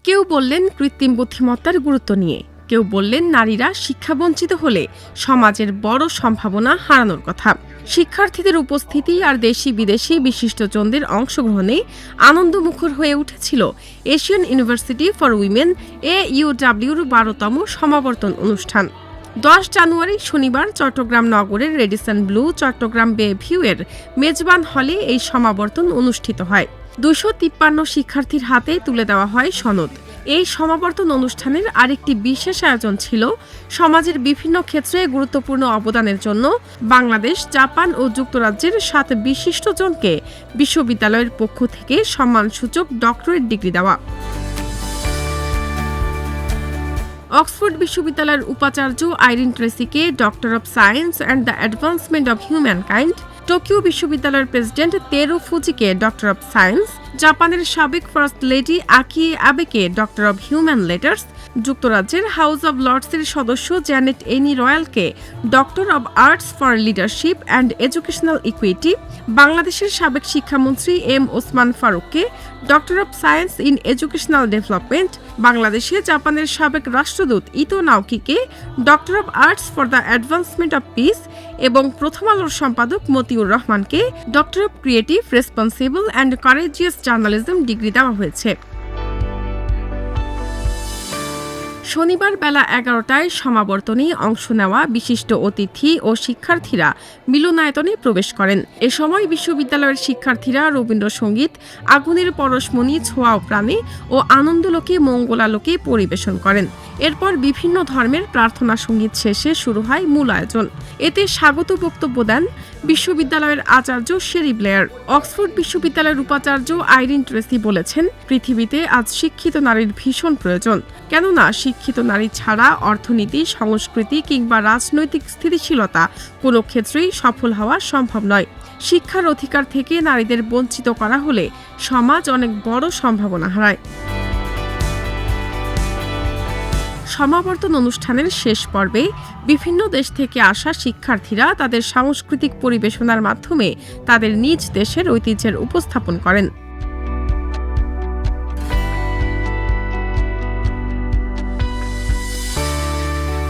কেউ বললেন কৃত্রিম বুদ্ধিমত্তার গুরুত্ব নিয়ে, কেউ বললেন নারীরা শিক্ষাবঞ্চিত হলে সমাজের বড় সম্ভাবনা হারানোর কথা। শিক্ষার্থীদের উপস্থিতি আর দেশি বিদেশি বিশিষ্টজনদের অংশগ্রহণে আনন্দমুখর হয়ে উঠেছিল এশিয়ান ইউনিভার্সিটি ফর উইমেন AUW-র 12তম সমাবর্তন অনুষ্ঠান। 10 জানুয়ারি শনিবার চট্টগ্রাম নগরের রেডিসন ব্লু চট্টগ্রাম বে ভিউয়ের মেজবান হলে এই সমাবর্তন অনুষ্ঠিত হয়। 253 শিক্ষার্থীর হাতে তুলে দেওয়া হয় সনদ। এই সমাবর্তন অনুষ্ঠানের আরেকটি বিশেষ আয়োজন ছিল সমাজের বিভিন্ন ক্ষেত্রে গুরুত্বপূর্ণ অবদানের জন্য বাংলাদেশ, জাপান ও যুক্তরাজ্যের 7 বিশিষ্টজনকে বিশ্ববিদ্যালয়ের পক্ষ থেকে সম্মানসূচক ডক্টরেট ডিগ্রি দেওয়া। অক্সফোর্ড বিশ্ববিদ্যালয়ের উপাচার্য আইরিন ট্রেসিকে doctor of science and the advancement of humankind, Tokyo বিশ্ববিদ্যালয়ের প্রেসিডেন্ট তেরো ফুজিকে ডক্টর অব সায়েন্স, জাপানের সাবেক ফার্স্ট লেডি আকিয়ে আবেকে ডক্টর অব হিউম্যান লেটার্স, যুক্তরাজ্যের হাউস অব লর্ডসের সদস্য জ্যানেট এনি রয়্যালকে doctor of arts for leadership and educational equity, বাংলাদেশের সাবেক শিক্ষামন্ত্রী এম ওসমান ফারুককে doctor of science in educational development, বাংলাদেশে জাপানের সাবেক রাষ্ট্রদূত ইতো নাওকিকে doctor of arts for the advancement of piece এবং প্রথম আলোর সম্পাদক মতিউর রহমানকে doctor of creative, responsible and courageous journalism degree দেওয়া হয়েছে। শনিবার বেলা 11টায় সমাবর্তনে অংশ নেওয়া বিশিষ্ট অতিথি ও শিক্ষার্থীরা মিলনায়তনে প্রবেশ করেন। এ সময় বিশ্ববিদ্যালয়ের শিক্ষার্থীরা রবীন্দ্রসঙ্গীত, আগুনের পরশমণি, ছোঁয়াও প্রাণে ও আনন্দলোকে মঙ্গলালোকে পরিবেশন করেন। এরপর বিভিন্ন ধর্মের প্রার্থনা সঙ্গীত শেষে শুরু হয় মূল আয়োজন। এতে স্বাগত বক্তব্য দেন বিশ্ববিদ্যালয়ের আচার্য শেরি ব্লেয়ার। অক্সফোর্ড বিশ্ববিদ্যালয়ের উপাচার্য আইরিন ট্রেসি বলেছেন, পৃথিবীতে আজ শিক্ষিত নারীর ভীষণ প্রয়োজন। কেননা শিক্ষিত নারী ছাড়া অর্থনীতি, সংস্কৃতি কিংবা রাজনৈতিক স্থিতিশীলতা কোনো ক্ষেত্রেই সফল হওয়া সম্ভব নয়। শিক্ষার অধিকার থেকে নারীদের বঞ্চিত করা হলে সমাজ অনেক বড় সম্ভাবনা হারায়। সমাবর্তন অনুষ্ঠানের শেষ পর্বে বিভিন্ন দেশ থেকে আসা শিক্ষার্থীরা তাদের সাংস্কৃতিক পরিবেশনার মাধ্যমে তাদের নিজ দেশের ঐতিহ্যের উপস্থাপন করেন।